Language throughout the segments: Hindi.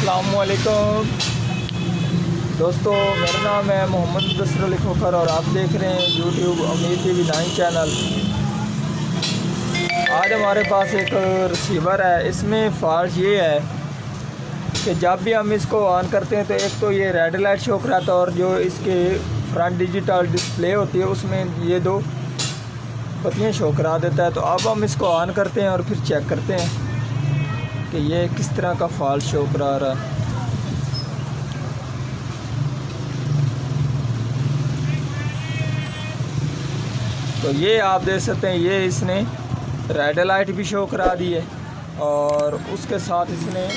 अस्सलामुअलैकुम दोस्तों, मेरा नाम है मोहम्मद मुदस्सिर अली खोखर और आप देख रहे हैं यूट्यूब अमीर टीवी 9 चैनल। आज हमारे पास एक रिसीवर है। इसमें फॉल्ट ये है कि जब भी हम इसको ऑन करते हैं तो एक तो ये रेड लाइट शो कराता है और जो इसके फ्रंट डिजिटल डिस्प्ले होती है उसमें ये दो बत्तियाँ शो करा देता है। तो अब हम इसको ऑन करते हैं और फिर चेक करते हैं कि ये किस तरह का फॉल्ट शो करा रहा है। तो ये आप देख सकते हैं, ये इसने रेड लाइट भी शो करा दी है और उसके साथ इसने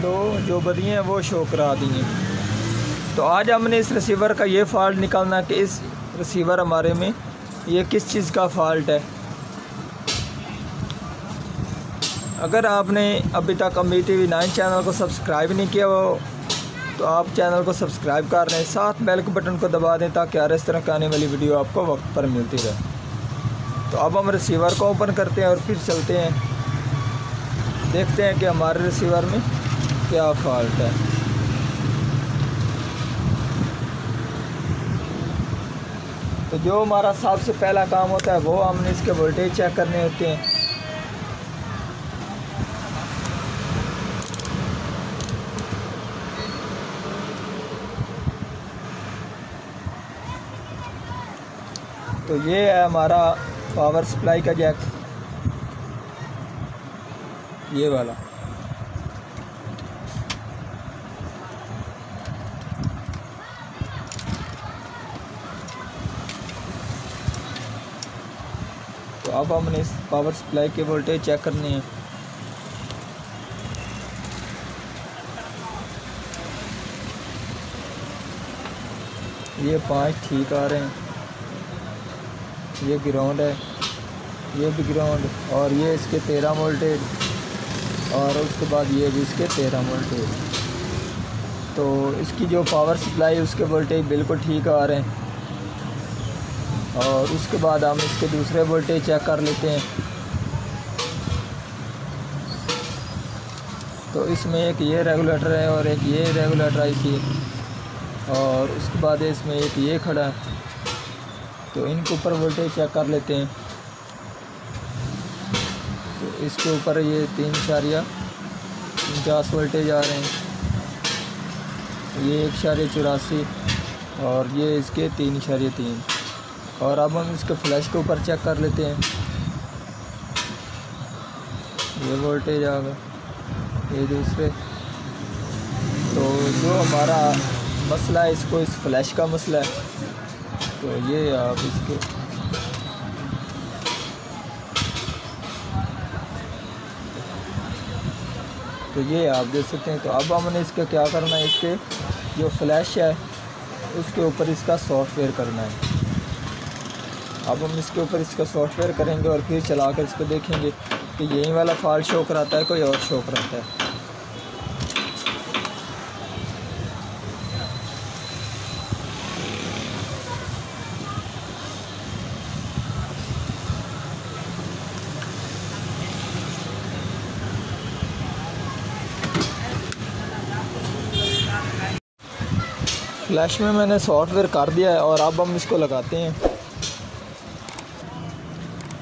दो जो बत्तियाँ हैं वो शो करा दी हैं। तो आज हमने इस रिसीवर का ये फॉल्ट निकालना कि इस रिसीवर हमारे में ये किस चीज़ का फॉल्ट है। अगर आपने अभी तक अमीर टीवी 9 चैनल को सब्सक्राइब नहीं किया हो तो आप चैनल को सब्सक्राइब कर लें, साथ बेल के बटन को दबा दें ताकि हर इस तरह की आने वाली वीडियो आपको वक्त पर मिलती रहे। तो अब हम रिसीवर को ओपन करते हैं और फिर चलते हैं, देखते हैं कि हमारे रिसीवर में क्या फॉल्ट है। तो जो हमारा सबसे पहला काम होता है वो हमने इसके वोल्टेज चेक करने होते हैं। तो ये है हमारा पावर सप्लाई का जैक, ये वाला। तो अब हमने इस पावर सप्लाई के वोल्टेज चेक करने हैं। ये 5 ठीक आ रहे हैं, ये ग्राउंड है, ये भी ग्राउंड, और ये इसके 13 वोल्टेज और उसके बाद ये भी इसके 13 वोल्टेज। तो इसकी जो पावर सप्लाई है उसके वोल्टेज बिल्कुल ठीक आ रहे हैं। और उसके बाद हम इसके दूसरे वोल्टेज चेक कर लेते हैं। तो इसमें एक ये रेगुलेटर है और एक ये रेगुलेटर है इसी, और उसके बाद इसमें एक ये खड़ा है। तो इनके ऊपर वोल्टेज चेक कर लेते हैं। तो इसके ऊपर ये 3.49 वोल्टेज आ रहे हैं, ये 1.84 और ये इसके 3.3। और अब हम इसके फ्लैश के ऊपर चेक कर लेते हैं। ये वोल्टेज आ गया, ये दूसरे। तो जो हमारा मसला है इसको इस फ्लैश का मसला है। तो ये आप इसके तो ये आप देख सकते हैं। तो अब हमने इसका क्या करना है, इसके जो फ्लैश है उसके ऊपर इसका सॉफ्टवेयर करना है। अब हम इसके ऊपर इसका सॉफ्टवेयर करेंगे और फिर चला कर इसको देखेंगे कि यही वाला फॉल्ट शो कराता है कोई और शो कराता है। फ्लैश में मैंने सॉफ्टवेयर कर दिया है और अब हम इसको लगाते हैं।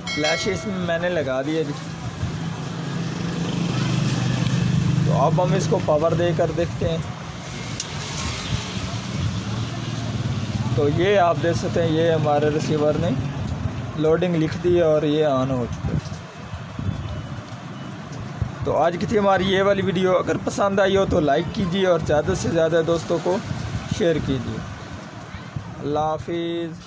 फ्लैश इसमें मैंने लगा दिया जी। तो अब हम इसको पावर देकर देखते हैं। तो ये आप देख सकते हैं, ये हमारे रिसीवर ने लोडिंग लिख दी है और ये ऑन हो चुका है। तो आज की थी हमारी ये वाली वीडियो। अगर पसंद आई हो तो लाइक कीजिए और ज़्यादा से ज़्यादा दोस्तों को शेयर कीजिए। अल्लाह हाफिज़।